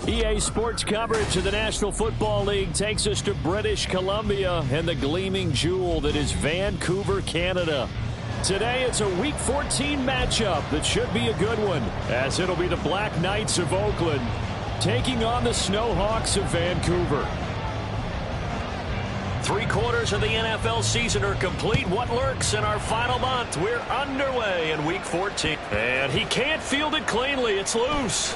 EA Sports coverage of the National Football League takes us to British Columbia and the gleaming jewel that is Vancouver, Canada. Today it's a Week 14 matchup that should be a good one, as it'll be the Black Knights of Oakland taking on the Snowhawks of Vancouver. 3/4 of the NFL season are complete. What lurks in our final month? We're underway in Week 14. And he can't field it cleanly. It's loose.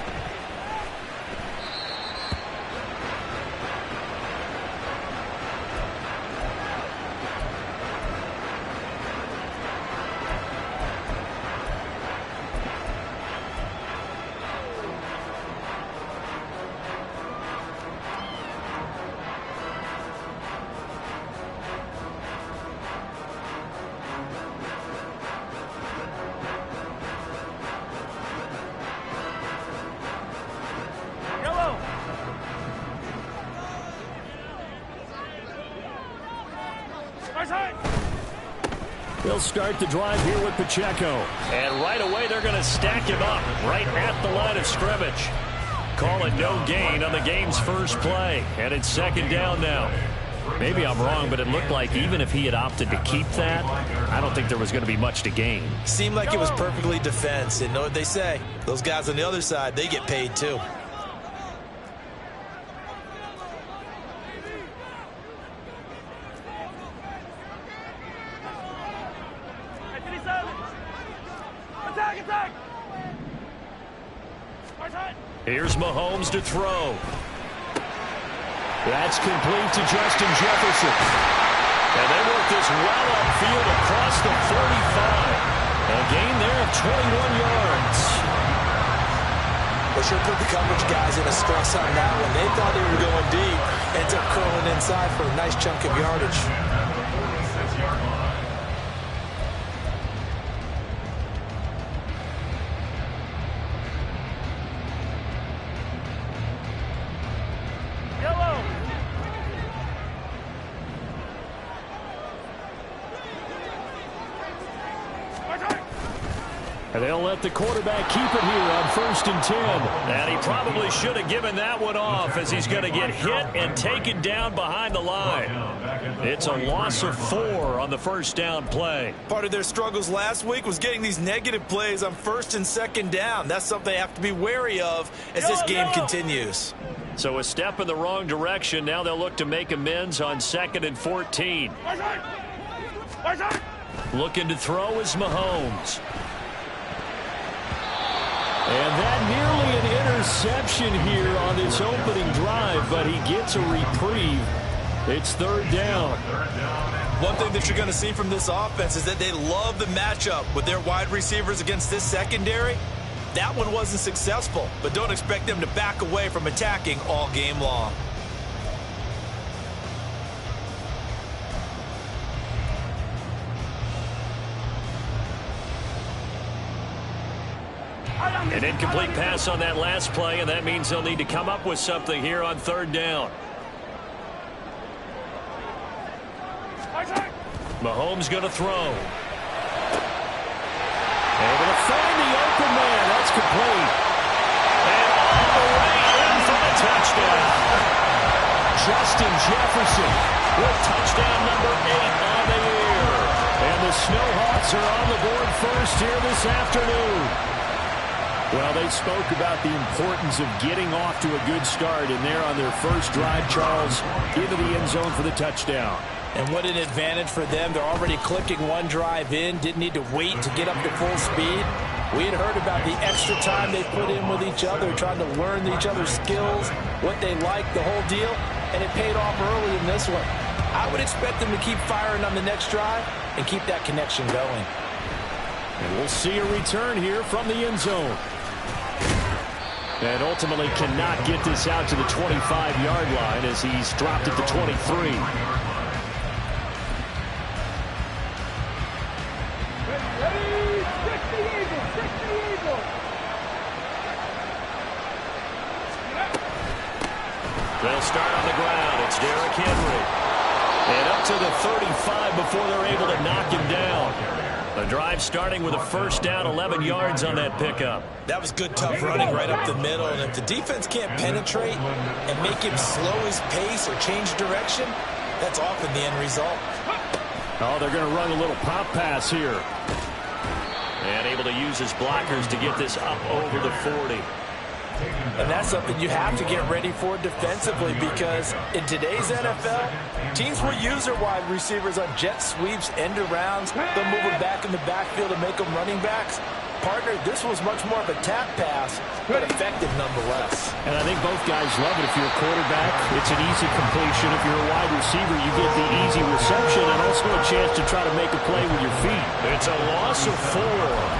They'll start the drive here with Pacheco. And right away, they're going to stack him up right at the line of scrimmage. Call it no gain on the game's first play. And it's second down now. Maybe I'm wrong, but it looked like even if he had opted to keep that, I don't think there was going to be much to gain. Seemed like it was perfectly defense. And know what they say? Those guys on the other side, they get paid too. Here's Mahomes to throw. That's complete to Justin Jefferson. And they work this well upfield across the 45. A gain there of 21 yards. Well, sure put the coverage guys in a stress on that one. They thought they were going deep. Ends up curling inside for a nice chunk of yardage. And they'll let the quarterback keep it here on 1st and 10. And he probably should have given that one off, as he's going to get hit and taken down behind the line. It's a loss of 4 on the first down play. Part of their struggles last week was getting these negative plays on 1st and 2nd down. That's something they have to be wary of as this game continues. So a step in the wrong direction. Now they'll look to make amends on 2nd and 14. Looking to throw is Mahomes. And that nearly an interception here on this opening drive, but he gets a reprieve. It's 3rd down. One thing that you're going to see from this offense is that they love the matchup with their wide receivers against this secondary. That one wasn't successful, but don't expect them to back away from attacking all game long. An incomplete pass on that last play, and that means they'll need to come up with something here on 3rd down. Mahomes going to throw. Able to find the open man. That's complete. And all the way in for the touchdown. Justin Jefferson with touchdown number 8 on the year. And the Snowhawks are on the board first here this afternoon. Well, they spoke about the importance of getting off to a good start, and they're on their first drive, Charles, into the end zone for the touchdown. And what an advantage for them. They're already clicking one drive in, didn't need to wait to get up to full speed. We had heard about the extra time they put in with each other, trying to learn each other's skills, what they like, the whole deal, and it paid off early in this one. I would expect them to keep firing on the next drive and keep that connection going. And we'll see a return here from the end zone. And ultimately cannot get this out to the 25-yard line as he's dropped at the 23. They'll start on the ground. It's Derrick Henry. And up to the 35 before they're able to knock him down. The drive starting with a first down, 11 yards on that pickup. That was good, tough running right up the middle. And if the defense can't penetrate and make him slow his pace or change direction, that's often the end result. Oh, they're going to run a little pop pass here. And able to use his blockers to get this up over the 40. And that's something you have to get ready for defensively, because in today's NFL, teams will use their wide receivers on jet sweeps, end arounds. They'll move them back in the backfield and make them running backs. Partner, this was much more of a tap pass, but effective nonetheless. And I think both guys love it. If you're a quarterback, it's an easy completion. If you're a wide receiver, you get the easy reception and also a chance to try to make a play with your feet. It's a loss of 4.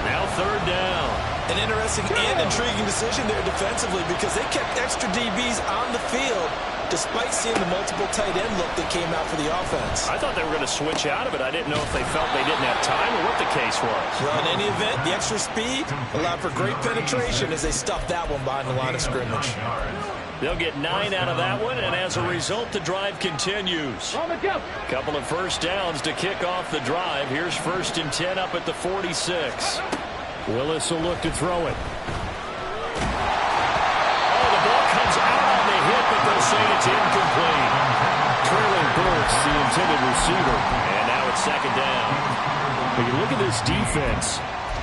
Now third down. An interesting and intriguing decision there defensively, because they kept extra DBs on the field despite seeing the multiple tight end look that came out for the offense. I thought they were going to switch out of it. I didn't know if they felt they didn't have time or what the case was. Well, in any event, the extra speed allowed for great penetration as they stuffed that one behind the line of scrimmage. They'll get 9 out of that one, and as a result, the drive continues. Couple of first downs to kick off the drive. Here's 1st and 10 up at the 46. Willis will look to throw it. Oh, the ball comes out on the hit, but they'll say it's incomplete. Trailing Burks, the intended receiver. And now it's 2nd down. When you look at this defense,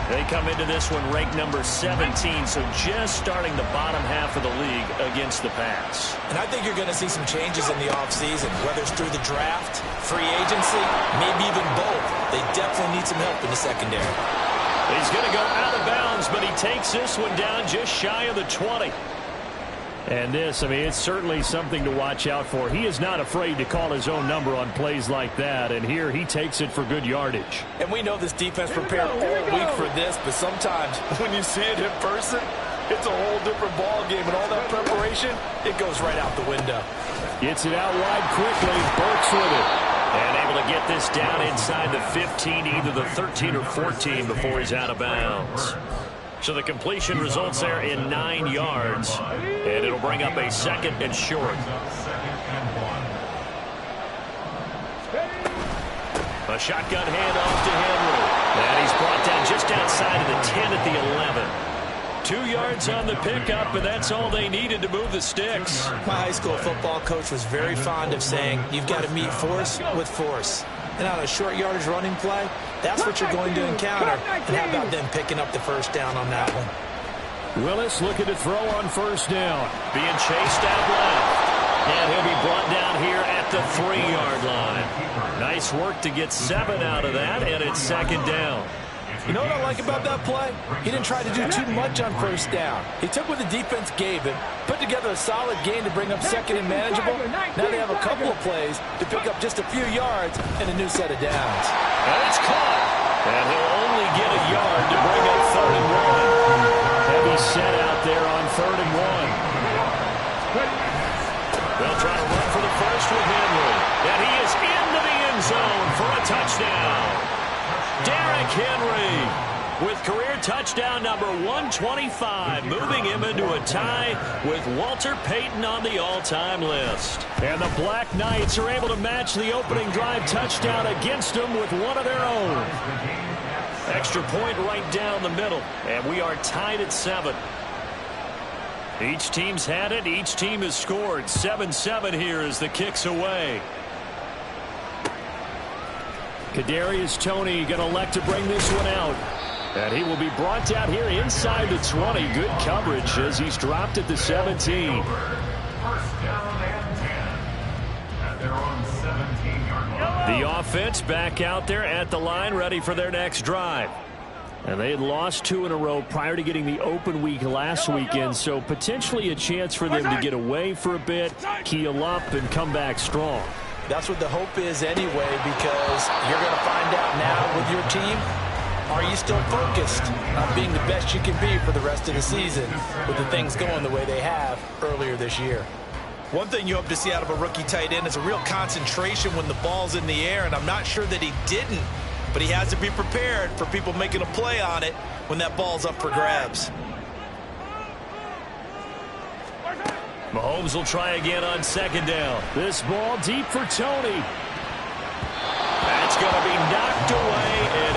they come into this one ranked number 17, so just starting the bottom half of the league against the pass. And I think you're going to see some changes in the offseason, whether it's through the draft, free agency, maybe even both. They definitely need some help in the secondary. He's going to go out of bounds, but he takes this one down just shy of the 20. And this, I mean, it's certainly something to watch out for. He is not afraid to call his own number on plays like that, and here he takes it for good yardage. And we know this defense prepared all week for this, but sometimes when you see it in person, it's a whole different ball game, and all that preparation, it goes right out the window. Gets it out wide quickly. Burks with it. And able to get this down inside the 15, either the 13 or 14 before he's out of bounds. So the completion results there in 9 yards, and it'll bring up a 2nd and short. A shotgun handoff to Henry. And he's brought down just outside of the 10 at the 11. 2 yards on the pickup, and that's all they needed to move the sticks. My high school football coach was very fond of saying, you've got to meet force with force. And on a short yardage running play, that's what you're going to encounter. And how about them picking up the first down on that one? Willis looking to throw on 1st down. Being chased out left. And he'll be brought down here at the 3-yard line. Nice work to get 7 out of that, and it's 2nd down. You know what I like about that play? He didn't try to do too much on 1st down. He took what the defense gave him, put together a solid game to bring up 2nd and manageable. Now they have a couple of plays to pick up just a few yards and a new set of downs. And it's caught. And he'll only get a yard to bring up 3rd and 1. Heavy set out there on 3rd and 1. They'll try to run for the first with Henry. And he is into the end zone for a touchdown. Derrick Henry with career touchdown number 125, moving him into a tie with Walter Payton on the all-time list. And the Black Knights are able to match the opening drive touchdown against them with one of their own. Extra point right down the middle, and we are tied at 7. Each team's had it. Each team has scored. 7-7 here as the kick's away. Kadarius Toney going to elect to bring this one out. And he will be brought down here inside the 20. Good coverage as he's dropped at the 17. The offense back out there at the line, ready for their next drive. And they had lost 2 in a row prior to getting the open week last weekend, so potentially a chance for them to get away for a bit, keel up, and come back strong. That's what the hope is anyway, because you're going to find out now with your team, are you still focused on being the best you can be for the rest of the season with the things going the way they have earlier this year? One thing you hope to see out of a rookie tight end is a real concentration when the ball's in the air, and I'm not sure that he didn't, but he has to be prepared for people making a play on it when that ball's up for grabs. Mahomes will try again on 2nd down. This ball deep for Toney. That's going to be knocked away and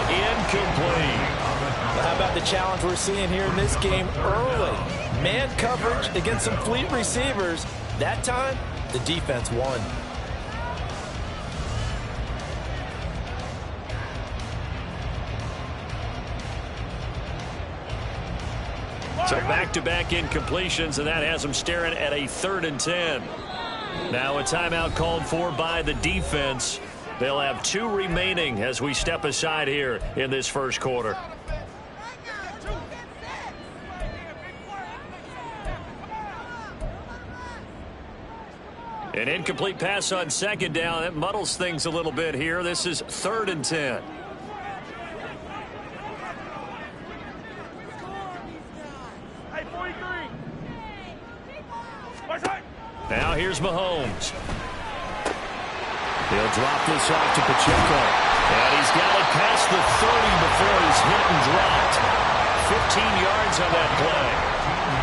challenge we're seeing here in this game early. Man coverage against some fleet receivers. That time, the defense won. So back-to-back incompletions, and that has them staring at a 3rd and 10. Now a timeout called for by the defense. They'll have 2 remaining as we step aside here in this first quarter. An incomplete pass on 2nd down. That muddles things a little bit here. This is 3rd and 10. Now here's Mahomes. He'll drop this off to Pacheco. And he's got it past the 30 before he's hit and dropped. 15 yards on that play.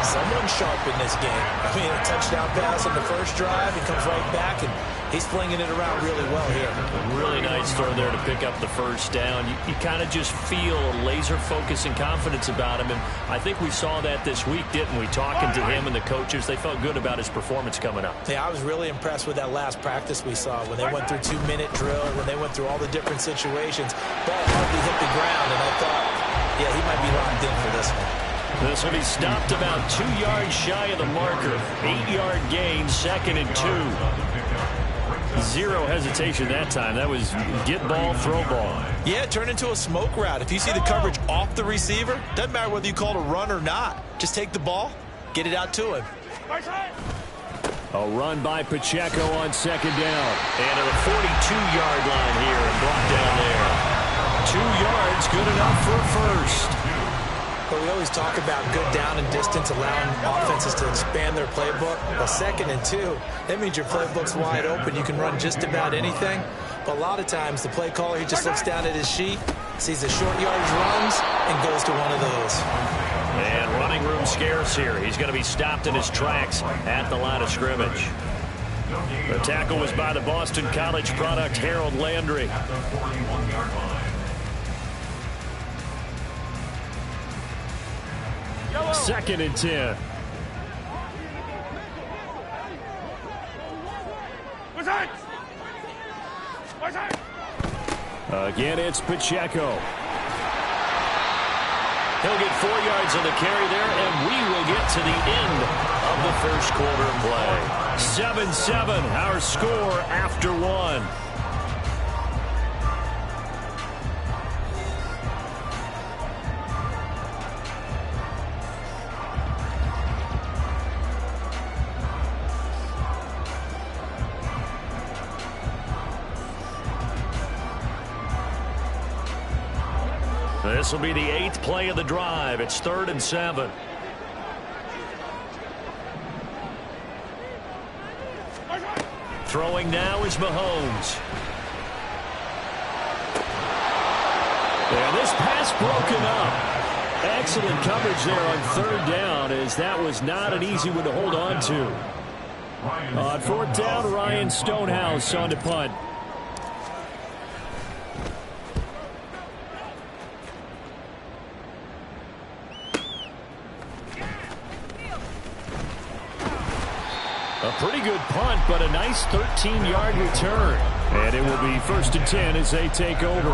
Someone sharp in this game. I mean, a touchdown pass on the first drive. He comes right back, and he's flinging it around really well here. Really nice throw there to pick up the first down. You kind of just feel a laser focus and confidence about him, and I think we saw that this week, didn't we? Talking to him and the coaches, they felt good about his performance coming up. Yeah, I was really impressed with that last practice we saw when they went through 2-minute drill, when they went through all the different situations. Ball hardly hit the ground, and I thought, yeah, he might be locked in for this one. This will be stopped about 2 yards shy of the marker. 8-yard gain, 2nd and 2. Zero hesitation that time. That was get ball, throw ball. Yeah, turn into a smoke route. If you see the coverage off the receiver, doesn't matter whether you call it a run or not. Just take the ball, get it out to him. A run by Pacheco on 2nd down. And to the 42-yard line here and brought down there. 2 yards, good enough for a first. But we always talk about good down and distance, allowing offenses to expand their playbook. Well, 2nd and 2, that means your playbook's wide open. You can run just about anything. But a lot of times, the play caller, he just looks down at his sheet, sees the short yardage runs, and goes to one of those. And running room scarce here. He's going to be stopped in his tracks at the line of scrimmage. The tackle was by the Boston College product, Harold Landry. 2nd and 10. Again, it's Pacheco. He'll get 4 yards on the carry there, and we will get to the end of the first quarter play. 7-7, our score after 1. This will be the 8th play of the drive. It's 3rd and 7. Throwing now is Mahomes. And this pass broken up. Excellent coverage there on 3rd down, as that was not an easy one to hold on to. On 4th down, Ryan Stonehouse on to punt. A pretty good punt, but a nice 13-yard return. And it will be 1st and 10 as they take over.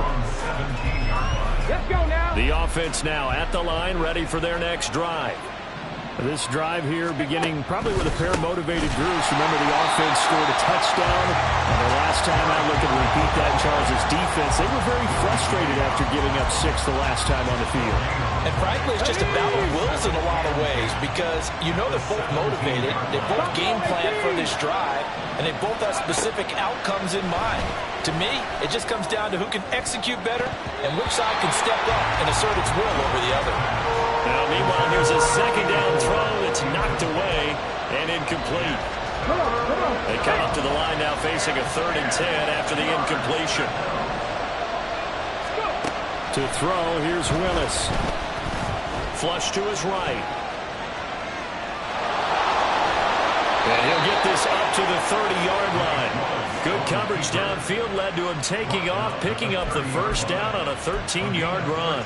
Let's go now. The offense now at the line, ready for their next drive. This drive here beginning probably with a pair of motivated groups. Remember, the offense scored a touchdown. And the last time I looked at repeat that, Charles' defense, they were very frustrated after giving up 6 the last time on the field. And frankly, it's just a battle of wills in a lot of ways, because you know they're both motivated, they both game plan for this drive, and they both have specific outcomes in mind. To me, it just comes down to who can execute better and which side can step up and assert its will over the other. Now, meanwhile, here's a 2nd down throw that's knocked away and incomplete. They come up to the line now facing a 3rd and 10 after the incompletion. To throw, here's Willis. Flush to his right. And he'll get this up to the 30-yard line. Good coverage downfield led to him taking off, picking up the first down on a 13-yard run.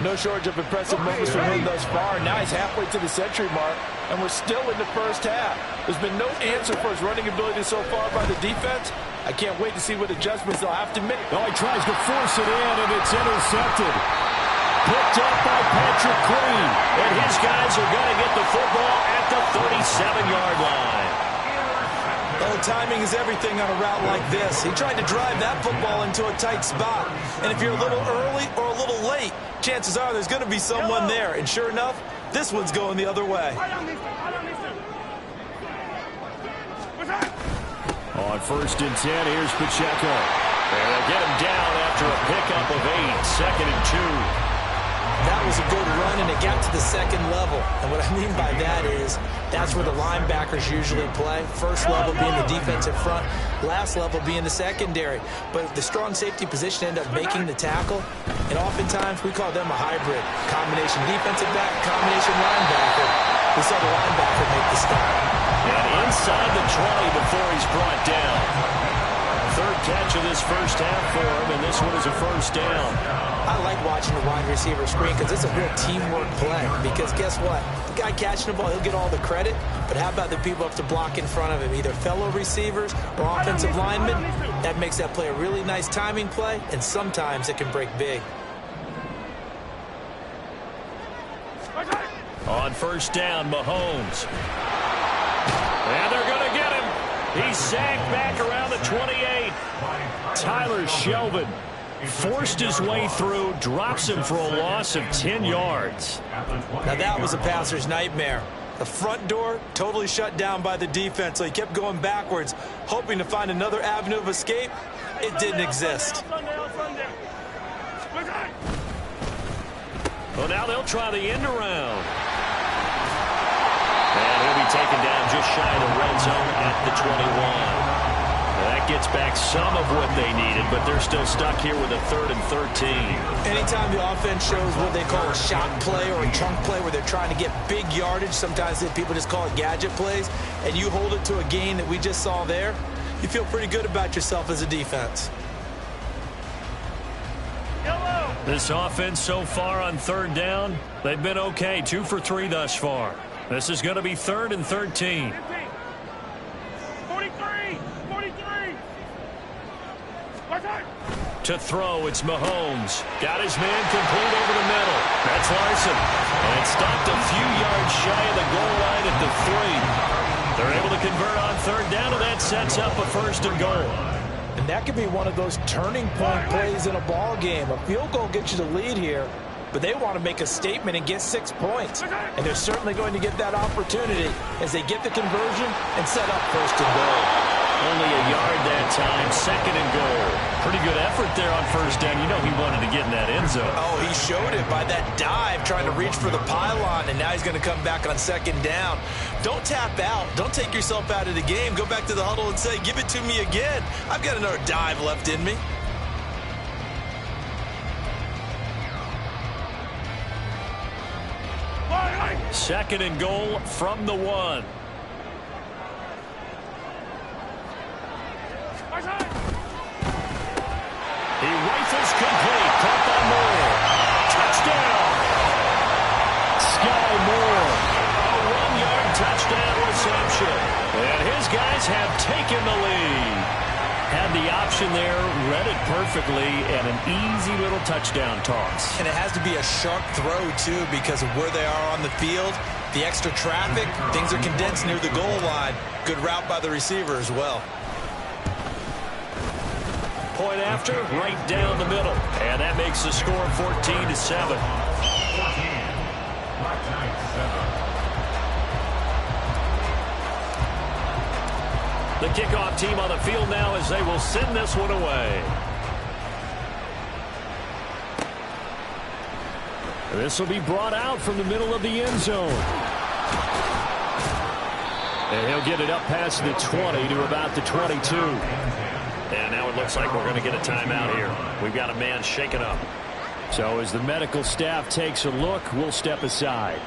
No shortage of impressive moments from him thus far. Now he's halfway to the century mark, and we're still in the first half. There's been no answer for his running ability so far by the defense. I can't wait to see what adjustments they'll have to make. Oh, he tries to force it in, and it's intercepted. Picked up by Patrick Queen, and his guys are going to get the football at the 37-yard line. Oh, timing is everything on a route like this. He tried to drive that football into a tight spot. And if you're a little early or a little late, chances are there's going to be someone there. And sure enough, this one's going the other way. On 1st and 10, here's Pacheco. And they'll get him down after a pickup of 8, 2nd and 2. That was a good run, and it got to the second level. And what I mean by that is that's where the linebackers usually play. First level being the defensive front, last level being the secondary. But the strong safety position ended up making the tackle, and oftentimes we call them a hybrid. Combination defensive back, combination linebacker. We saw the linebacker make the stop. And inside the 20 before he's brought down. Third catch of this first half for him, and this one is a first down. I like watching the wide receiver screen because it's a real teamwork play. Because guess what? The guy catching the ball, he'll get all the credit. But how about the people up to block in front of him, either fellow receivers or offensive linemen? That makes that play a really nice timing play, and sometimes it can break big. On 1st down, Mahomes. And they're going to get him. He's sagged back around the 28. Tyler Shelvin forced his way through, drops him for a loss of 10 yards. Now that was a passer's nightmare. The front door totally shut down by the defense, so he kept going backwards, hoping to find another avenue of escape. It didn't exist. Well, now they'll try the end around. And he'll be taken down just shy of the red zone at the 21. That gets back some of what they needed, but they're still stuck here with a 3rd and 13. Anytime the offense shows what they call a shot play or a chunk play where they're trying to get big yardage, sometimes people just call it gadget plays, and you hold it to a gain that we just saw there, you feel pretty good about yourself as a defense. This offense so far on 3rd down, they've been okay. 2 for 3 thus far. This is going to be 3rd and 13. 43! To throw, it's Mahomes. Got his man complete over the middle. That's Larson. And stopped a few yards shy of the goal line at the 3. They're able to convert on 3rd down, and that sets up a 1st and goal. And that could be one of those turning point plays in a ball game. A field goal gets you the lead here, but they want to make a statement and get 6 points. And they're certainly going to get that opportunity as they get the conversion and set up 1st and goal. Only a yard that time, 2nd and goal. Pretty good effort there on 1st down. You know he wanted to get in that end zone. Oh, he showed it by that dive, trying to reach for the pylon, and now he's going to come back on 2nd down. Don't tap out. Don't take yourself out of the game. Go back to the huddle and say, give it to me again. I've got another dive left in me. Second and goal from the 1. He rifles complete. Caught by Moore. Touchdown. Sky Moore. A 1-yard touchdown reception. And his guys have taken the lead. Had the option there, read it perfectly, and an easy little touchdown toss. And it has to be a sharp throw, too, because of where they are on the field. The extra traffic, things are condensed near the goal line. Good route by the receiver as well. Point after, right down the middle. And that makes the score 14-7. The kickoff team on the field now as they will send this one away. This will be brought out from the middle of the end zone. And he'll get it up past the 20 to about the 22. And now it looks like we're going to get a timeout here. We've got a man shaken up. So as the medical staff takes a look, we'll step aside.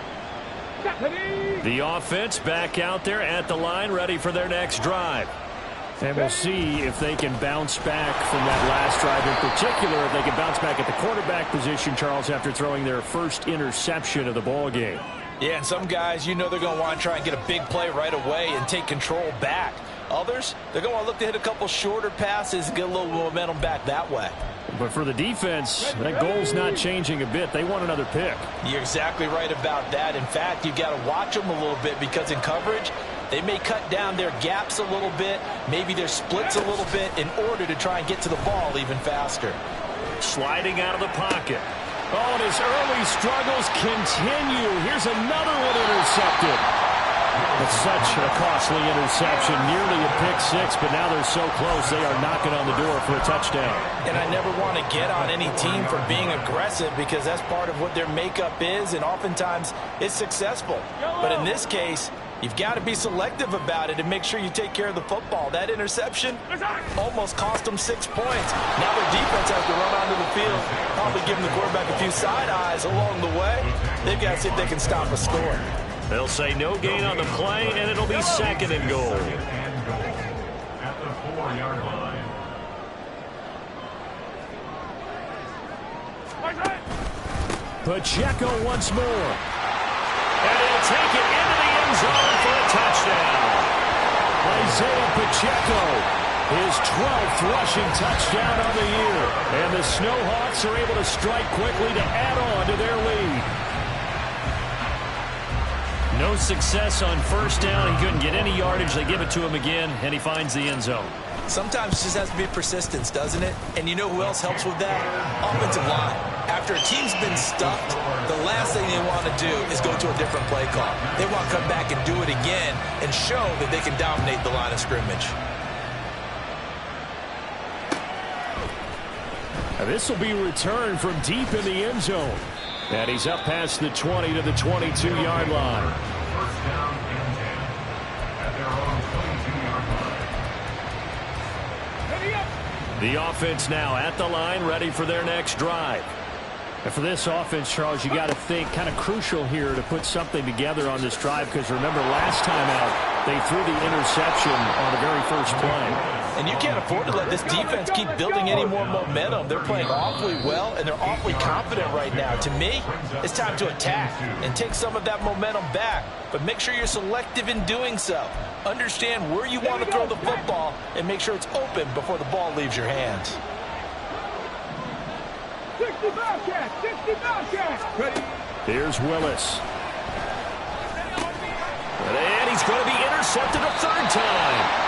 The offense back out there at the line, ready for their next drive. And we'll see if they can bounce back from that last drive in particular, if they can bounce back at the quarterback position, Charles, after throwing their first interception of the ball game. Yeah, and some guys, you know they're going to want to try and get a big play right away and take control back. Others, they're going to look to hit a couple shorter passes and get a little momentum back that way. But for the defense, that goal's not changing a bit. They want another pick. You're exactly right about that. In fact, you've got to watch them a little bit because in coverage, they may cut down their gaps a little bit, maybe their splits a little bit in order to try and get to the ball even faster. Sliding out of the pocket. Oh, and his early struggles continue. Here's another one intercepted. It's such a costly interception, nearly a pick six, but now they're so close they are knocking on the door for a touchdown. And I never want to get on any team for being aggressive because that's part of what their makeup is, and oftentimes it's successful. But in this case, you've got to be selective about it and make sure you take care of the football. That interception almost cost them 6 points. Now their defense has to run onto the field, probably giving the quarterback a few side eyes along the way. They've got to see if they can stop a score. They'll say no gain on the play, and it'll be second and goal. At the 4-yard line. Pacheco once more. And he'll take it into the end zone for a touchdown. Isaiah Pacheco, his 12th rushing touchdown of the year. And the Snowhawks are able to strike quickly to add on to their lead. No success on first down. He couldn't get any yardage. They give it to him again, and he finds the end zone. Sometimes it just has to be persistence, doesn't it? And you know who else helps with that? Offensive line. After a team's been stuffed, the last thing they want to do is go to a different play call. They want to come back and do it again and show that they can dominate the line of scrimmage. Now this will be returned from deep in the end zone. And he's up past the 20 to the 22-yard line. First down and 10 at their own 22-yard line. The offense now at the line, ready for their next drive. And for this offense, Charles, you got to think kind of crucial here to put something together on this drive, because remember last time out they threw the interception on the very first play. And you can't afford to let this defense keep building any more momentum. They're playing awfully well, and they're awfully confident right now. To me, it's time to attack and take some of that momentum back. But make sure you're selective in doing so. Understand where you want to throw the football and make sure it's open before the ball leaves your hands. 60 Bobcats! 60 Bobcats! Ready? Here's Willis. And he's going to be intercepted a third time.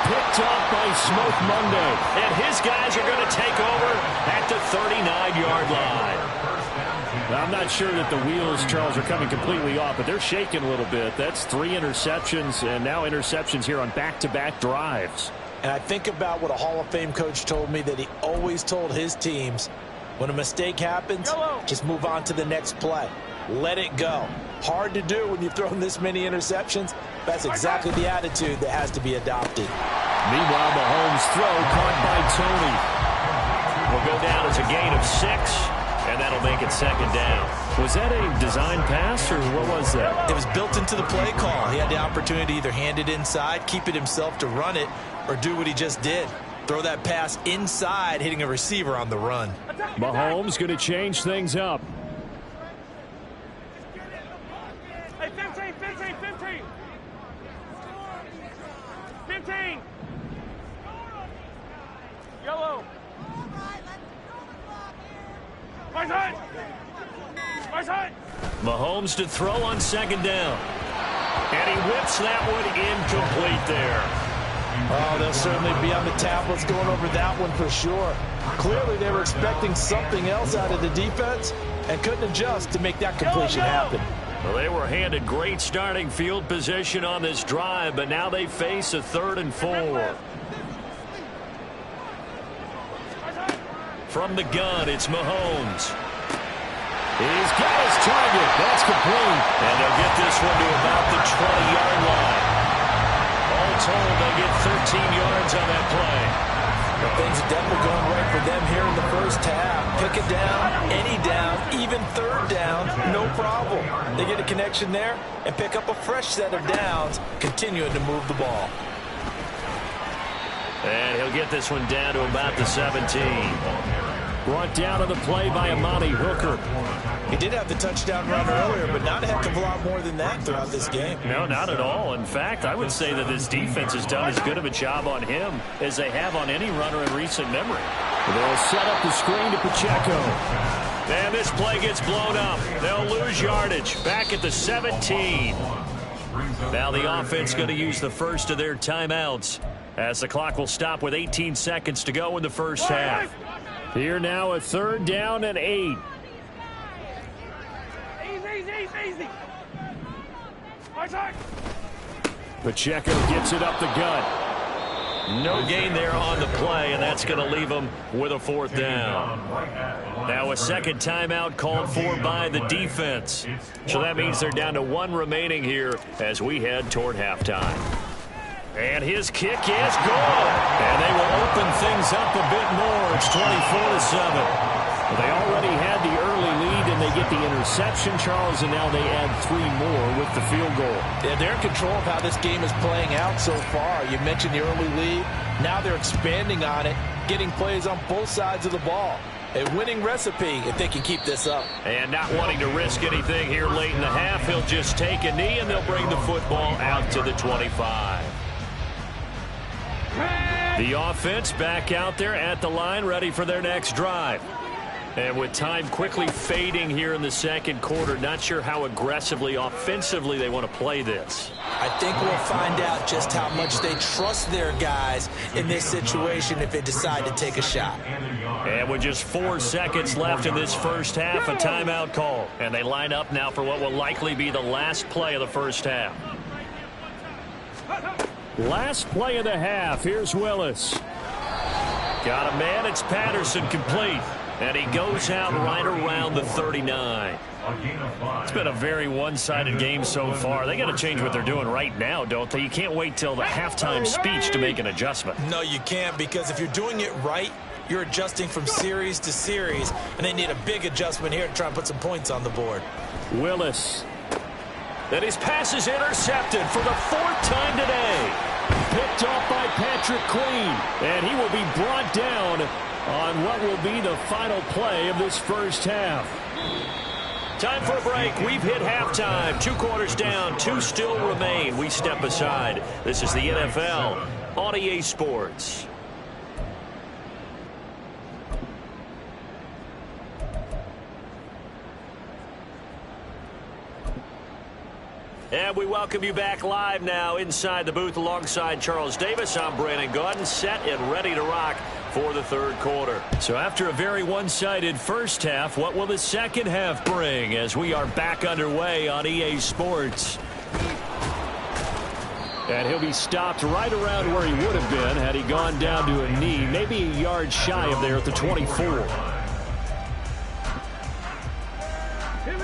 Picked off by Smoke Monday. And his guys are going to take over at the 39-yard line. Now, I'm not sure that the wheels, Charles, are coming completely off, but they're shaking a little bit. That's 3 interceptions, and now interceptions here on back-to-back drives. And I think about what a Hall of Fame coach told me that he always told his teams, when a mistake happens, just move on to the next play. Let it go. Hard to do when you've thrown this many interceptions. That's exactly the attitude that has to be adopted. Meanwhile, Mahomes' throw caught by Tony. Will go down as a gain of 6, and that'll make it second down. Was that a design pass, or what was that? It was built into the play call. He had the opportunity to either hand it inside, keep it himself to run it, or do what he just did. Throw that pass inside, hitting a receiver on the run. Mahomes going to change things up. Hey, 15, 15, 15. 15. Yellow. Right side. Right side. Mahomes to throw on second down. And he whips that one incomplete there. Oh, they'll certainly be on the tablets going over that one for sure. Clearly, they were expecting something else out of the defense and couldn't adjust to make that completion happen. Well, they were handed great starting field position on this drive, but now they face a 3rd and 4. From the gun, it's Mahomes. He's got his target. That's complete. And they'll get this one to about the 20-yard line. All told, they get 13 yards on that play. Well, things are definitely going right for them here in the first half. Pick it down, any down, even third down, no problem. They get a connection there and pick up a fresh set of downs, continuing to move the ball. And he'll get this one down to about the 17. Brought down on the play by Amani Hooker. He did have the touchdown run earlier, but not a heck of a lot more than that throughout this game. No, not at all. In fact, I would say that this defense has done as good of a job on him as they have on any runner in recent memory. They'll set up the screen to Pacheco. And this play gets blown up. They'll lose yardage back at the 17. Now the offense going to use the first of their timeouts as the clock will stop with 18 seconds to go in the first half. Here now a 3rd down and 8. Easy. Pacheco gets it up the gut. No gain there on the play, and that's going to leave them with a 4th down. Now a second timeout called for by the defense. So that means they're down to 1 remaining here as we head toward halftime. And his kick is good. And they will open things up a bit more. It's 24-7. They already had the early lead, and they get the interception, Charles, and now they add 3 more with the field goal. Yeah, they're in control of how this game is playing out so far. You mentioned the early lead. Now they're expanding on it, getting plays on both sides of the ball. A winning recipe if they can keep this up. And not wanting to risk anything here late in the half, he'll just take a knee, and they'll bring the football out to the 25. The offense back out there at the line, ready for their next drive. And with time quickly fading here in the second quarter, not sure how aggressively, offensively they want to play this. I think we'll find out just how much they trust their guys in this situation if they decide to take a shot. And with just 4 seconds left in this first half, a timeout call. And they line up now for what will likely be the last play of the first half. Last play of the half. Here's Willis. Got a man. It's Patterson, complete. And he goes out right around the 39. It's been a very one-sided game so far. They got to change what they're doing right now, don't they? You can't wait till the halftime speech to make an adjustment. No, you can't, because if you're doing it right, you're adjusting from series to series, and they need a big adjustment here to try and put some points on the board. Willis. Then his pass is intercepted for the 4th time today. Picked off by Patrick Queen, and he will be brought down on what will be the final play of this first half. Time for a break. We've hit halftime. 2 quarters down, 2 still remain. We step aside. This is the NFL on EA Sports. And we welcome you back live now inside the booth alongside Charles Davis. I'm Brandon Gaudin, set and ready to rock for the third quarter. So after a very one-sided first half, what will the second half bring as we are back underway on EA Sports? And he'll be stopped right around where he would have been had he gone down to a knee, maybe a yard shy of there at the 24.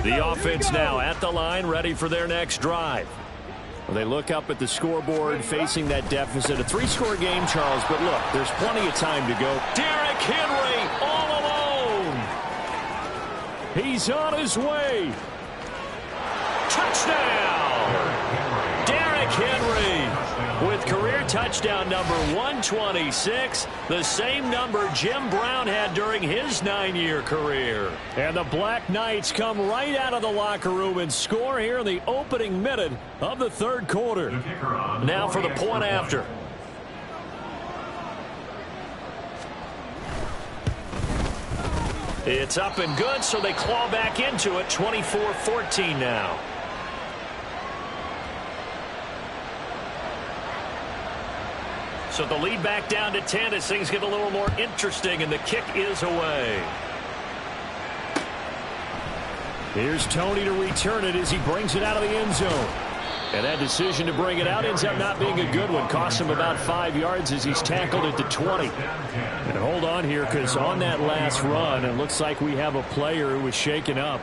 The offense now at the line, ready for their next drive. Well, they look up at the scoreboard, facing that deficit. A 3-score game, Charles, but look, there's plenty of time to go. Derrick Henry all alone. He's on his way. Touchdown! Derrick Henry with career touchdown number 126, the same number Jim Brown had during his 9-year career. And the Black Knights come right out of the locker room and score here in the opening minute of the third quarter. Now for the point after. It's up and good, so they claw back into it. 24-14 now. So the lead back down to 10 as things get a little more interesting, and the kick is away. Here's Tony to return it as he brings it out of the end zone. And that decision to bring it out ends up not being a good one. Costs him about 5 yards as he's tackled at the 20. And hold on here, because on that last run, it looks like we have a player who was shaken up.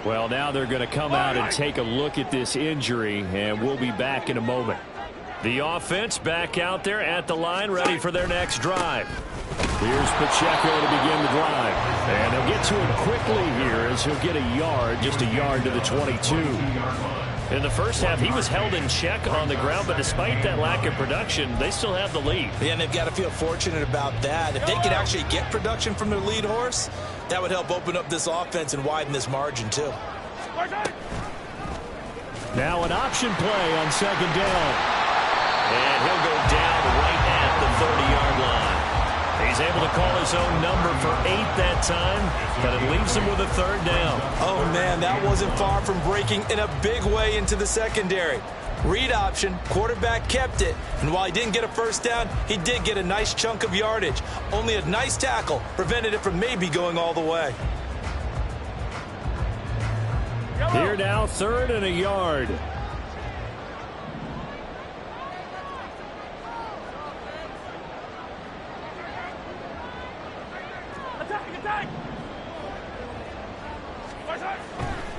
Well, now they're going to come out and take a look at this injury, and we'll be back in a moment. The offense back out there at the line, ready for their next drive. Here's Pacheco to begin the drive. And they'll get to him quickly here as he'll get a yard, just a yard to the 22. In the first half, he was held in check on the ground, but despite that lack of production, they still have the lead. Yeah, and they've got to feel fortunate about that. If they could actually get production from their lead horse, that would help open up this offense and widen this margin, too. Now an option play on second down. And he'll go down right at the 30-yard line. He's able to call his own number for 8 that time, but it leaves him with a third down. Oh, man, that wasn't far from breaking in a big way into the secondary. Read option, quarterback kept it, and while he didn't get a first down, he did get a nice chunk of yardage. Only a nice tackle prevented it from maybe going all the way. Here now, 3rd and a yard.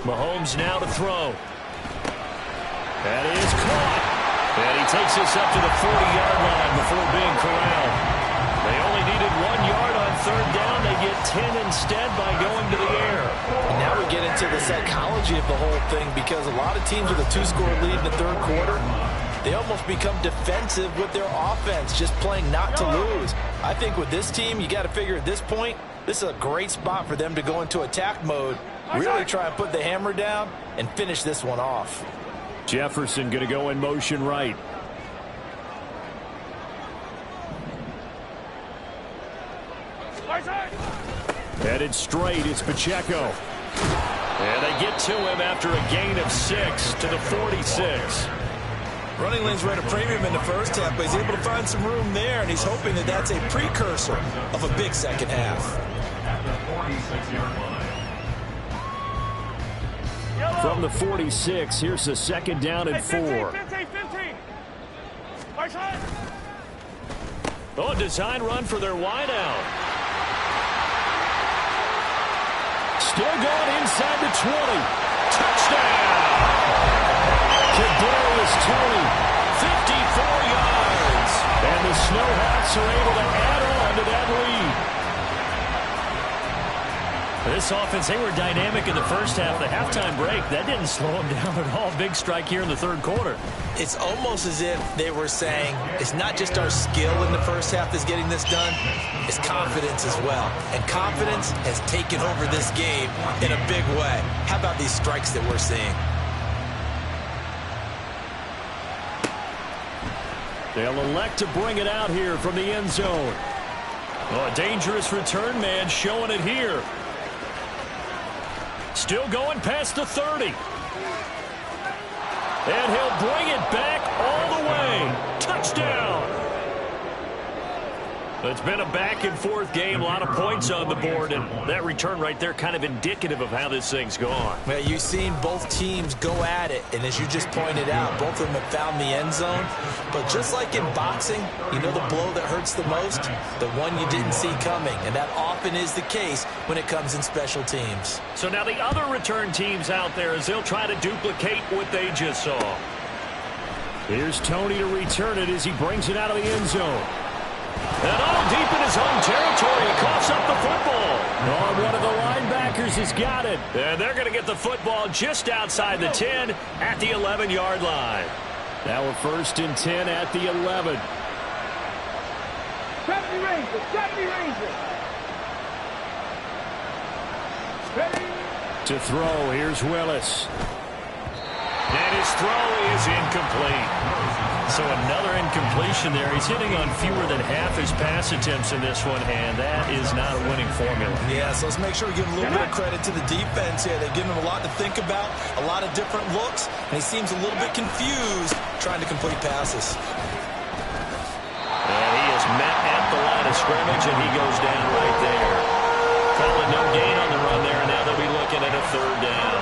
Mahomes now to throw. That is caught. And he takes this up to the 40-yard line before being corralled. They only needed 1 yard on 3rd down. They get 10 instead by going to the air. And now we get into the psychology of the whole thing, because a lot of teams with a 2-score lead in the 3rd quarter, they almost become defensive with their offense, just playing not to lose. I think with this team, you got to figure at this point, this is a great spot for them to go into attack mode, really try and put the hammer down and finish this one off. Jefferson going to go in motion right. Headed straight, it's Pacheco. And they get to him after a gain of 6 to the 46. Running lanes were at a premium in the first half, but he's able to find some room there, and he's hoping that that's a precursor of a big second half. From the 46, here's the 2nd down and 4. Oh, design run for their wideout. Still going inside the 20. Touchdown! Kadarius Toney, 54 yards. And the Snowhawks are able to add on to that lead. This offense, they were dynamic in the first half. The halftime break, that didn't slow them down at all. Big strike here in the 3rd quarter. It's almost as if they were saying, it's not just our skill in the first half that's getting this done, it's confidence as well. And confidence has taken over this game in a big way. How about these strikes that we're seeing? They'll elect to bring it out here from the end zone. Oh, a dangerous return man showing it here. Still going past the 30. And he'll bring it back all the way. Touchdown. It's been a back-and-forth game, a lot of points on the board, and that return right there kind of indicative of how this thing's gone. Well, you've seen both teams go at it, and as you just pointed out, both of them have found the end zone. But just like in boxing, you know the blow that hurts the most? The one you didn't see coming, and that often is the case when it comes in special teams. So now the other return teams out there, as they'll try to duplicate what they just saw. Here's Toney to return it as he brings it out of the end zone. And all deep in his own territory, he coughs up the football. Oh, one of the linebackers has got it. And they're going to get the football just outside the 10 at the 11-yard line. Now a 1st and 10 at the 11. 70 Rangers, 70 Rangers. Ready? To throw, here's Willis. And his throw is incomplete. So another incompletion there. He's hitting on fewer than half his pass attempts in this one, and that is not a winning formula. Yeah, so let's make sure we give him a little bit of credit to the defense here. They've given him a lot to think about, a lot of different looks, and he seems a little bit confused trying to complete passes. And he is met at the line of scrimmage, and he goes down right there. Calling no gain on the run there, and now they'll be looking at a 3rd down.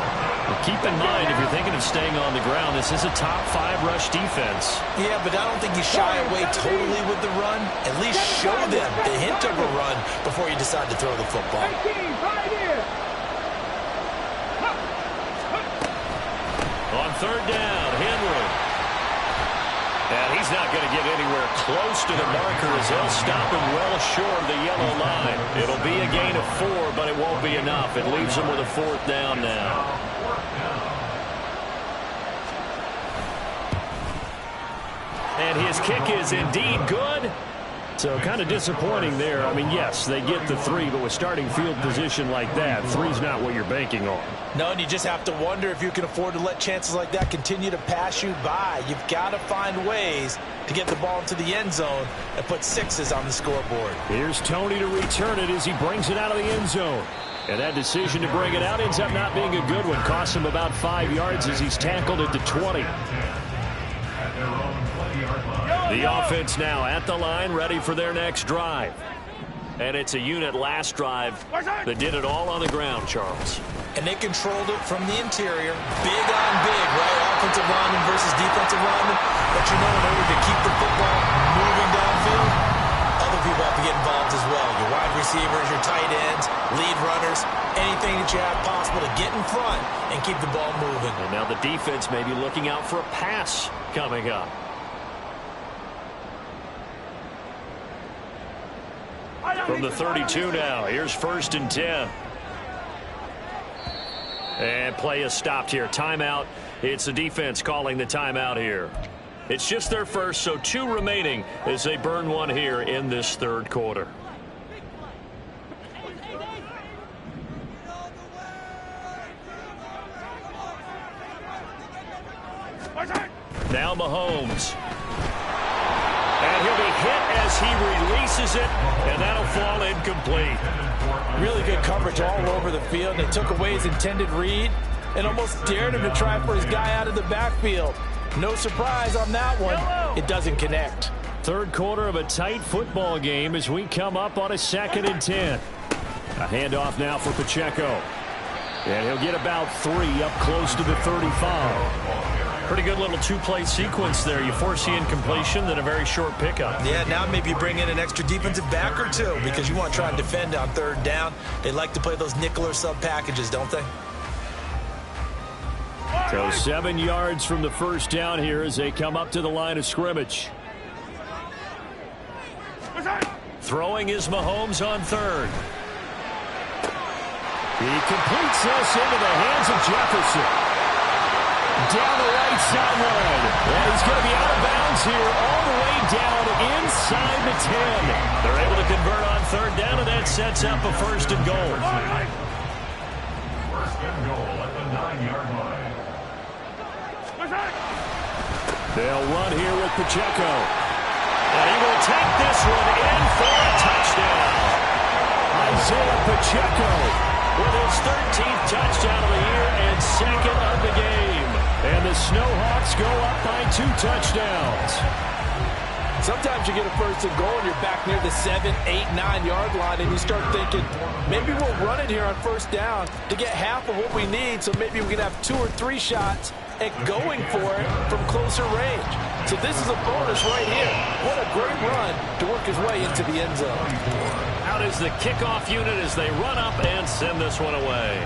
Keep in mind, if you're thinking of staying on the ground, this is a top 5 rush defense. Yeah, but I don't think you shy away totally with the run. At least show them the hint of a run before you decide to throw the football. On 3rd down, Henry. And he's not going to get anywhere close to the marker as they'll stop him well short of the yellow line. It'll be a gain of 4, but it won't be enough. It leaves him with a 4th down now. And his kick is indeed good. So kind of disappointing there. I mean, yes, they get the 3, but with starting field position like that, 3's not what you're banking on. No, and you just have to wonder if you can afford to let chances like that continue to pass you by. You've got to find ways to get the ball into the end zone and put 6s on the scoreboard. Here's Tony to return it as he brings it out of the end zone. And that decision to bring it out ends up not being a good one. Costs him about 5 yards as he's tackled at the 20. The offense now at the line, ready for their next drive. And it's a unit last drive that did it all on the ground, Charles. And they controlled it from the interior. Big on big, right? Offensive lineman versus defensive lineman. But you know, in order to keep the football moving downfield, other people have to get involved as well. Your wide receivers, your tight ends, lead runners, anything that you have possible to get in front and keep the ball moving. And now the defense may be looking out for a pass coming up. From the 32 now, here's 1st and 10. And play is stopped here. Timeout. It's the defense calling the timeout here. It's just their first, so 2 remaining as they burn one here in this 3rd quarter. Now Mahomes. And he'll be hit as he releases it, and that'll fall incomplete. Really good coverage all over the field. They took away his intended read and almost dared him to try for his guy out of the backfield. No surprise on that one. It doesn't connect. 3rd quarter of a tight football game as we come up on a 2nd and 10. A handoff now for Pacheco. And he'll get about 3 up close to the 35. Pretty good little 2-play sequence there. You force the incompletion, then a very short pickup. Yeah, now maybe you bring in an extra defensive back or 2 because you want to try and defend on 3rd down. They like to play those nickel or sub packages, don't they? So 7 yards from the 1st down here as they come up to the line of scrimmage. Throwing is Mahomes on 3rd. He completes this into the hands of Jefferson. Down the right sideline. And he's going to be out of bounds here all the way down inside the 10. They're able to convert on 3rd down, and that sets up a 1st and goal. 1st and goal at the 9-yard line. They'll run here with Pacheco. And he will take this one in for a touchdown. Isaiah Pacheco with his 13th touchdown of the year and 2nd of the game. And the Snowhawks go up by 2 touchdowns. Sometimes you get a 1st and goal and you're back near the 7, 8, 9-yard line and you start thinking, maybe we'll run it here on 1st down to get half of what we need, so maybe we can have 2 or 3 shots at going for it from closer range. So this is a bonus right here. What a great run to work his way into the end zone. Out is the kickoff unit as they run up and send this one away.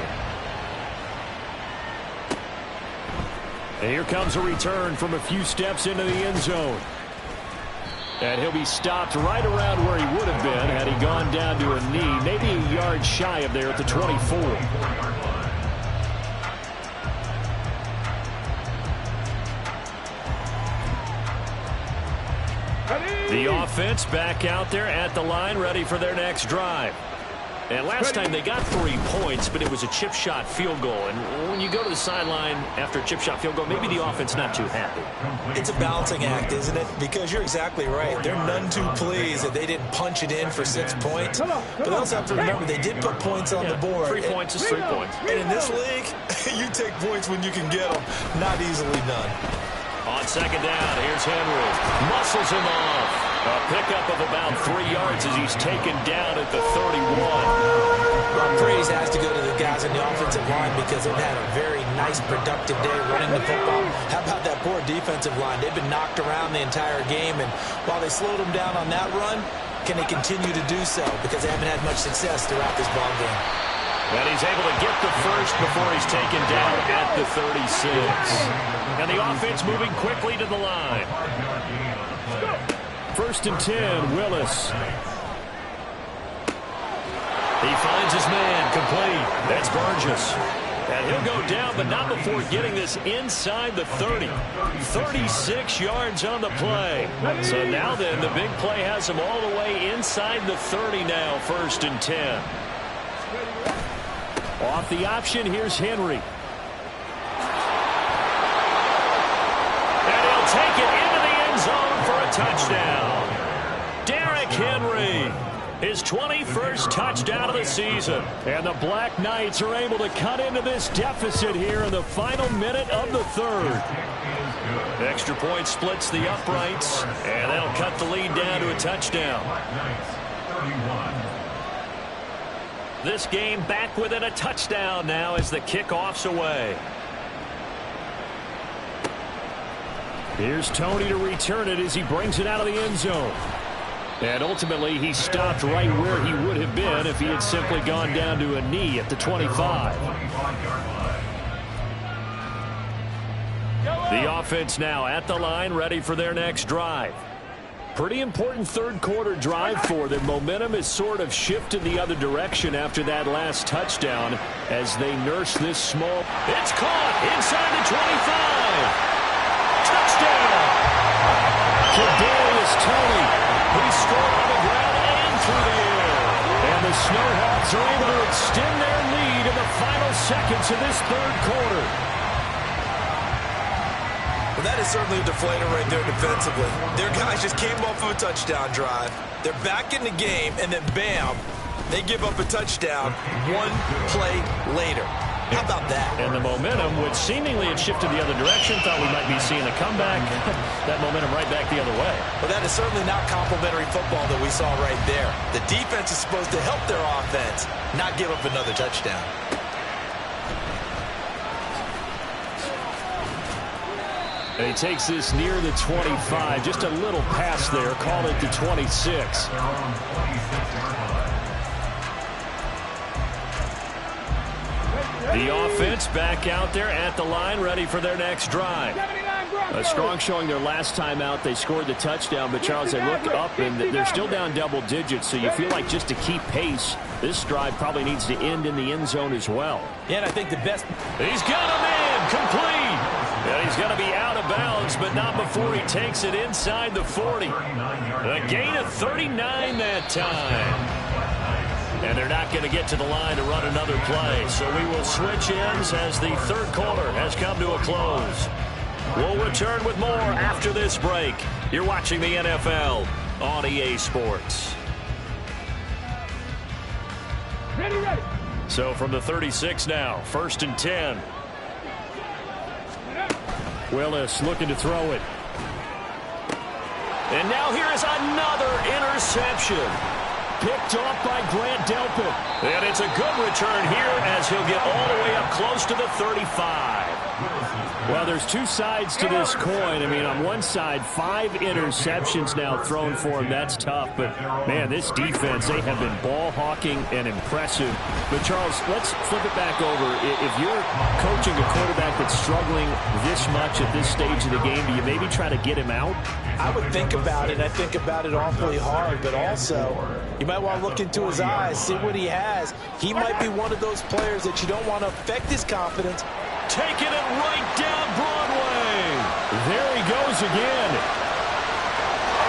And here comes a return from a few steps into the end zone. And he'll be stopped right around where he would have been had he gone down to a knee, maybe a yard shy of there at the 24. The offense back out there at the line, ready for their next drive. And last time they got 3 points, but it was a chip shot field goal. And when you go to the sideline after a chip shot field goal, maybe the offense not too happy. It's a balancing act, isn't it? Because you're exactly right. They're none too pleased that they didn't punch it in for 6 points. But they also have to remember they did put points on the board. 3 points is 3 points. And in this league, you take points when you can get them. Not easily done. On 2nd down, here's Henry. Muscles him off. A pickup of about 3 yards as he's taken down at the 31. Well, praise has to go to the guys in the offensive line because they've had a very nice, productive day running the football. How about that poor defensive line? They've been knocked around the entire game, and while they slowed them down on that run, can they continue to do so? Because they haven't had much success throughout this ball game. And he's able to get the first before he's taken down at the 36. And the offense moving quickly to the line. 1st and 10, Willis. He finds his man, complete. That's Burgess. And he'll go down, but not before getting this inside the 30. 36 yards on the play. So now then, the big play has him all the way inside the 30 now, 1st and 10. Off the option, here's Henry. And he'll take it into the end zone for a touchdown. Derrick Henry, his 21st touchdown of the season. And the Black Knights are able to cut into this deficit here in the final minute of the 3rd. Extra point splits the uprights, and that'll cut the lead down to a touchdown. This game back within a touchdown now as the kickoff's away. Here's Tony to return it as he brings it out of the end zone. And ultimately, he stopped right where he would have been if he had simply gone down to a knee at the 25. The offense now at the line, ready for their next drive. Pretty important 3rd quarter drive for them. Momentum has sort of shifted the other direction after that last touchdown as they nurse this small. It's caught inside the 25. Touchdown! Kadarius Toney. He scored on the ground and through the air. And the Snowhawks are able to extend their lead in the final seconds of this 3rd quarter. Well, that is certainly a deflator right there defensively. Their guys just came off of a touchdown drive. They're back in the game, and then bam, they give up a touchdown 1 play later. How about that? And the momentum, which seemingly had shifted the other direction, thought we might be seeing a comeback. That momentum right back the other way. Well, that is certainly not complimentary football that we saw right there. The defense is supposed to help their offense, not give up another touchdown. And he takes this near the 25. Just a little pass there. Call it the 26. The offense back out there at the line, ready for their next drive. A strong showing their last time out. They scored the touchdown, but Charles, they look up and they're still down double digits, so you feel like just to keep pace, this drive probably needs to end in the end zone as well. Yeah, and I think the best... He's got him in, complete. And he's going to be out of bounds, but not before he takes it inside the 40. A gain of 39 that time. And they're not going to get to the line to run another play. So we will switch ends as the 3rd quarter has come to a close. We'll return with more after this break. You're watching the NFL on EA Sports. Ready. So from the 36 now, 1st and 10. Willis looking to throw it. And now here is another interception. Picked off by Grant Delpit. And it's a good return here as he'll get all the way up close to the 35. Well, there's two sides to this coin. I mean, on one side, 5 interceptions now thrown for him. That's tough. But, man, this defense, they have been ball hawking and impressive. But, Charles, let's flip it back over. If you're coaching a quarterback that's struggling this much at this stage of the game, do you maybe try to get him out? I would think about it. I think about it awfully hard. But also, you might want to look into his eyes, see what he has. He might be one of those players that you don't want to affect his confidence. Taking it right down Broadway. There he goes again.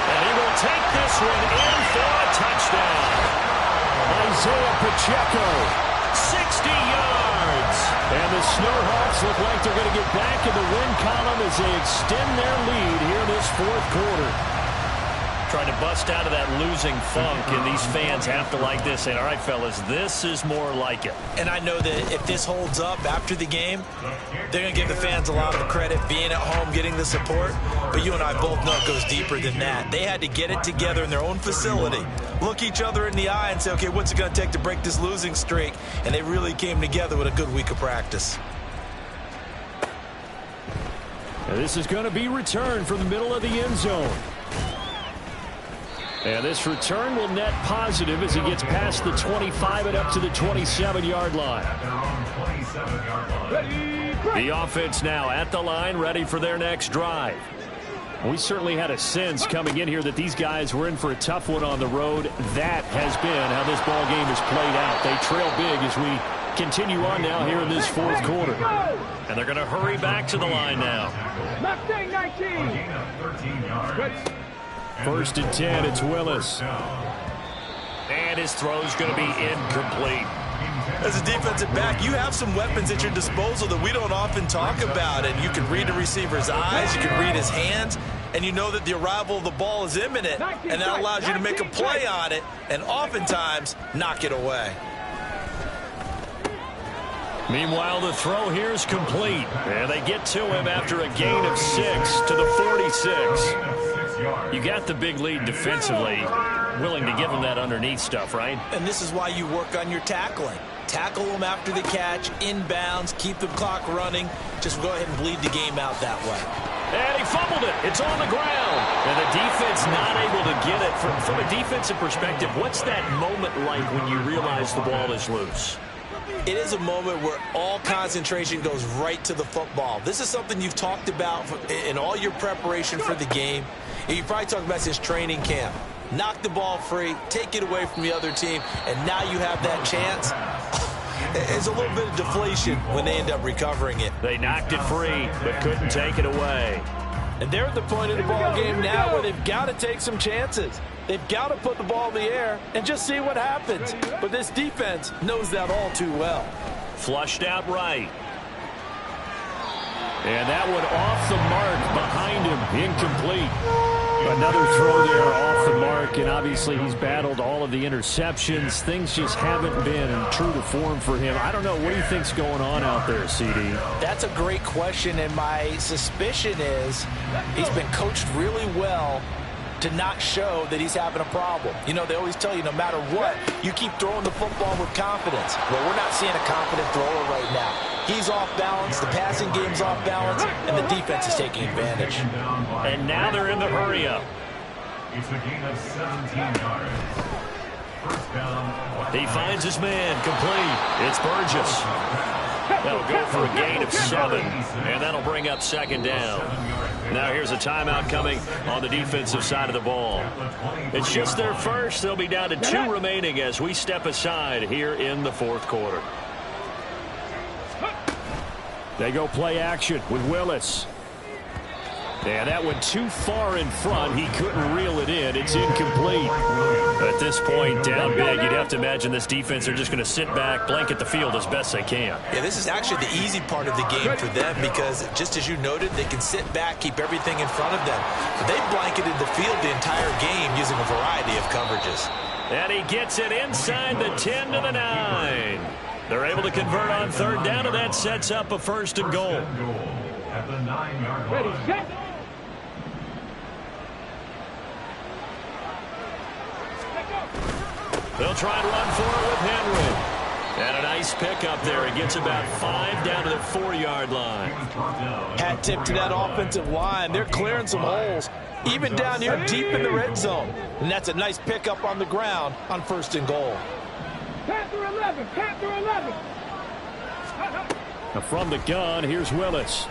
And he will take this one in for a touchdown. Isaiah Pacheco, 60 yards. And the Snowhawks look like they're going to get back in the win column as they extend their lead here in this 4th quarter. Trying to bust out of that losing funk, and these fans have to like this. Saying, all right, fellas, this is more like it. And I know that if this holds up after the game, they're going to give the fans a lot of credit, being at home, getting the support. But you and I both know it goes deeper than that. They had to get it together in their own facility, look each other in the eye and say, okay, what's it going to take to break this losing streak? And they really came together with a good week of practice. And this is going to be returned from the middle of the end zone. And this return will net positive as he gets past the 25 and up to the 27-yard line. The offense now at the line, ready for their next drive. We certainly had a sense coming in here that these guys were in for a tough one on the road. That has been how this ball game has played out. They trail big as we continue on now here in this fourth quarter. And they're going to hurry back to the line now. Mustang 19. Gain of 13 yards. First and 10, it's Willis. And his throw's going to be incomplete. As a defensive back, you have some weapons at your disposal that we don't often talk about. And you can read the receiver's eyes, you can read his hands, and you know that the arrival of the ball is imminent. And that allows you to make a play on it and oftentimes knock it away. Meanwhile, the throw here is complete. And they get to him after a gain of 6 to the 46. You got the big lead defensively. Willing to give him that underneath stuff, right? And this is why you work on your tackling. Tackle them after the catch, inbounds, keep the clock running. Just go ahead and bleed the game out that way. And he fumbled it. It's on the ground. And the defense not able to get it. From a defensive perspective, what's that moment like when you realize the ball is loose? It is a moment where all concentration goes right to the football. This is something you've talked about in all your preparation for the game. You probably talked about since training camp. Knock the ball free, take it away from the other team, and now you have that chance. It's a little bit of deflation when they end up recovering it. They knocked it free, but couldn't take it away. And they're at the point of the ball game now where they've got to take some chances. They've got to put the ball in the air and just see what happens. But this defense knows that all too well. Flushed out right. And that one off the mark behind him, incomplete. Another throw there off the mark, and obviously he's battled all of the interceptions. Things just haven't been true to form for him. I don't know. What do you think's going on out there, CD? That's a great question, and my suspicion is he's been coached really well to not show that he's having a problem. You know, they always tell you no matter what, you keep throwing the football with confidence. Well, we're not seeing a confident thrower right now. He's off balance, the passing game's off balance, and the defense is taking advantage. And now they're in the hurry-up. It's a gain of 17 yards. First down. He finds his man, complete. It's Burgess. That'll go for a gain of 7, and that'll bring up second down. Now here's a timeout coming on the defensive side of the ball. It's just their first. They'll be down to 2 remaining as we step aside here in the fourth quarter. They go play action with Willis. And that went too far in front. He couldn't reel it in. It's incomplete. At this point, down big, you'd have to imagine this defense are just going to sit back, blanket the field as best they can. Yeah, this is actually the easy part of the game for them because, just as you noted, they can sit back, keep everything in front of them. But they blanketed the field the entire game using a variety of coverages. And he gets it inside the 10 to the 9. They're able to convert on third down, and that sets up a first and goal. At the 9-yard line. Ready, set. They'll try and run for it with Henry. And a nice pickup there. He gets about 5 down to the 4-yard line. Hat tip to that offensive line. They're clearing some holes, even down here deep in the red zone. And that's a nice pickup on the ground on first and goal. Panther 11, Panther 11. Now from the gun, here's Willis.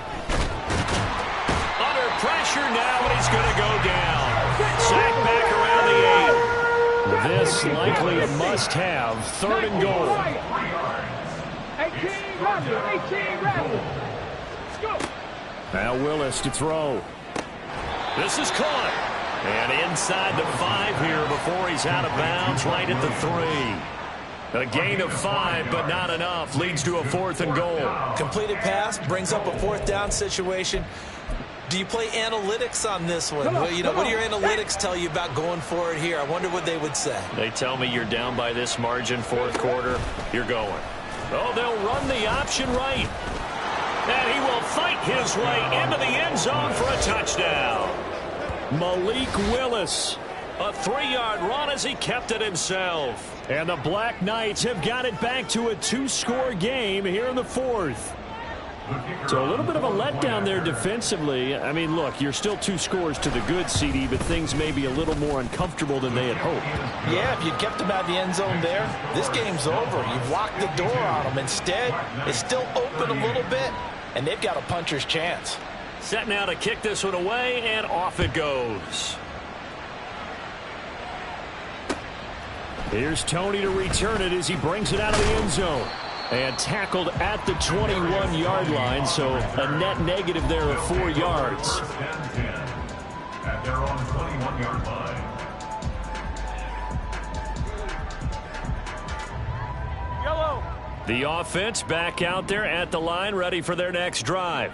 Under pressure now, and he's going to go down. Sacked back around the 8. This likely a must-have. Third and goal. 18 rattle, 18 rattle. Let's go. Now Willis to throw. This is caught. And inside the 5 here before he's out of bounds, right at the 3. A gain of 5, but not enough. Leads to a 4th and goal. Completed pass brings up a 4th down situation. Do you play analytics on this one? What do your analytics tell you about going for it here? I wonder what they would say. They tell me you're down by this margin, fourth quarter. You're going. Oh, they'll run the option right. And he will fight his way into the end zone for a touchdown. Malik Willis. A 3-yard run as he kept it himself. And the Black Knights have got it back to a 2-score game here in the 4th. So a little bit of a letdown there defensively. I mean, look, you're still 2 scores to the good, CD, but things may be a little more uncomfortable than they had hoped. Yeah, if you'd kept them out of the end zone there, this game's over. You've locked the door on them. Instead, it's still open a little bit, and they've got a puncher's chance. Set now to kick this one away, and off it goes. Here's Tony to return it as he brings it out of the end zone. And tackled at the 21-yard line, so a net negative there of 4 yards. First and 10 at their own 21-yard line. The offense back out there at the line, ready for their next drive.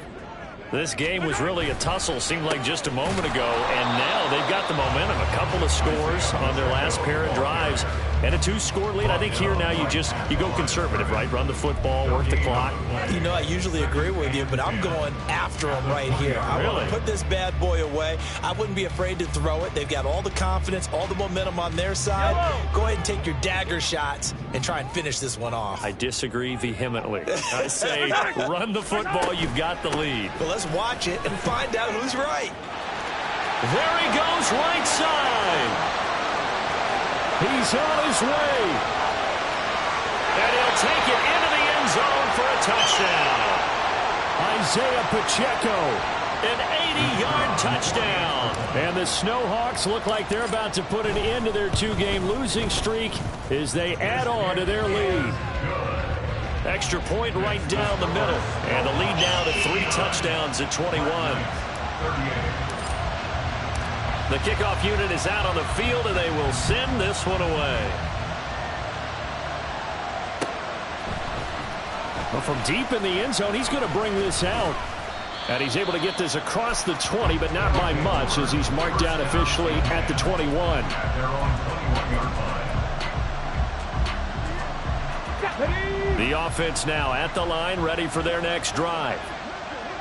This game was really a tussle, seemed like just a moment ago, and now they've got the momentum. A couple of scores on their last pair of drives, and a 2-score lead. I think here now you go conservative, right? Run the football, work the clock. You know, I usually agree with you, but I'm going after them right here. I want to put this bad boy away. I wouldn't be afraid to throw it. They've got all the confidence, all the momentum on their side. Go ahead and take your dagger shots and try and finish this one off. I disagree vehemently. I say run the football. You've got the lead. But let's watch it and find out who's right. There he goes, right side. He's on his way. And he'll take it into the end zone for a touchdown. Isaiah Pacheco, an 80-yard touchdown. And the Snowhawks look like they're about to put an end to their 2-game losing streak as they add on to their lead. Extra point right down the middle. And the lead now to 3 touchdowns at 21. The kickoff unit is out on the field, and they will send this one away. Well, from deep in the end zone, he's going to bring this out. And he's able to get this across the 20, but not by much, as he's marked down officially at the 21. The offense now at the line, ready for their next drive.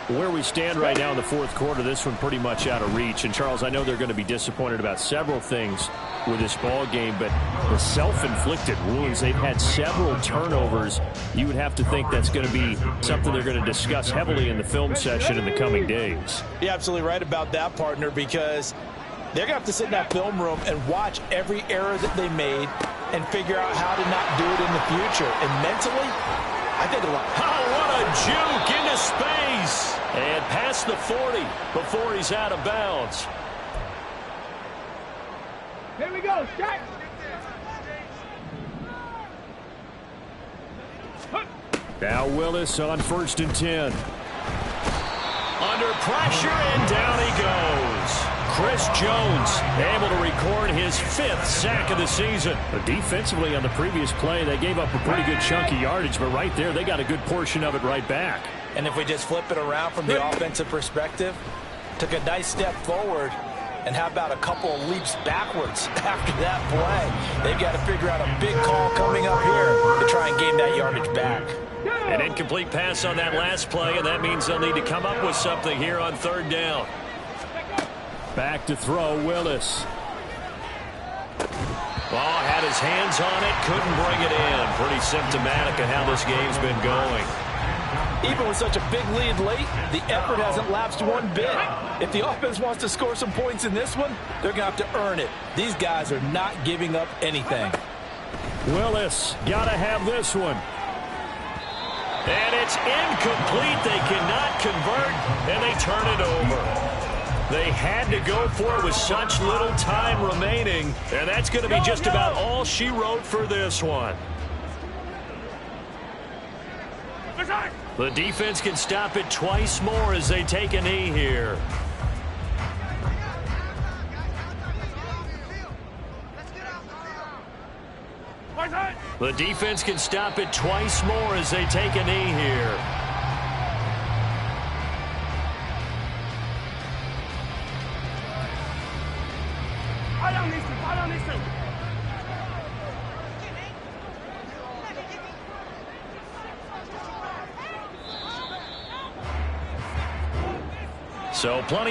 Where we stand right now in the fourth quarter, this one pretty much out of reach. And, Charles, I know they're going to be disappointed about several things with this ball game, but the self-inflicted wounds, they've had several turnovers. You would have to think that's going to be something they're going to discuss heavily in the film session in the coming days. You're absolutely right about that, partner, because they're going to have to sit in that film room and watch every error that they made and figure out how to not do it in the future. And mentally, I think a lot. Oh, what a juke into space. And past the 40 before he's out of bounds. Here we go, strike. Now Willis on 1st and 10. Under pressure, and down he goes. Chris Jones able to record his 5th sack of the season. But defensively on the previous play, they gave up a pretty good chunk of yardage, but right there, they got a good portion of it right back. And if we just flip it around from the offensive perspective, took a nice step forward, and how about a couple of leaps backwards after that play? They've got to figure out a big call coming up here to try and gain that yardage back. An incomplete pass on that last play, and that means they'll need to come up with something here on 3rd down. Back to throw, Willis. Oh, had his hands on it, couldn't bring it in. Pretty symptomatic of how this game's been going. Even with such a big lead late, the effort hasn't lapsed one bit. If the offense wants to score some points in this one, they're going to have to earn it. These guys are not giving up anything. Willis, got to have this one. And it's incomplete. They cannot convert, and they turn it over. They had to go for it with such little time remaining, and that's going to be just about all she wrote for this one. The defense can stop it twice more as they take a knee here. The defense can stop it twice more as they take a knee here. So plenty of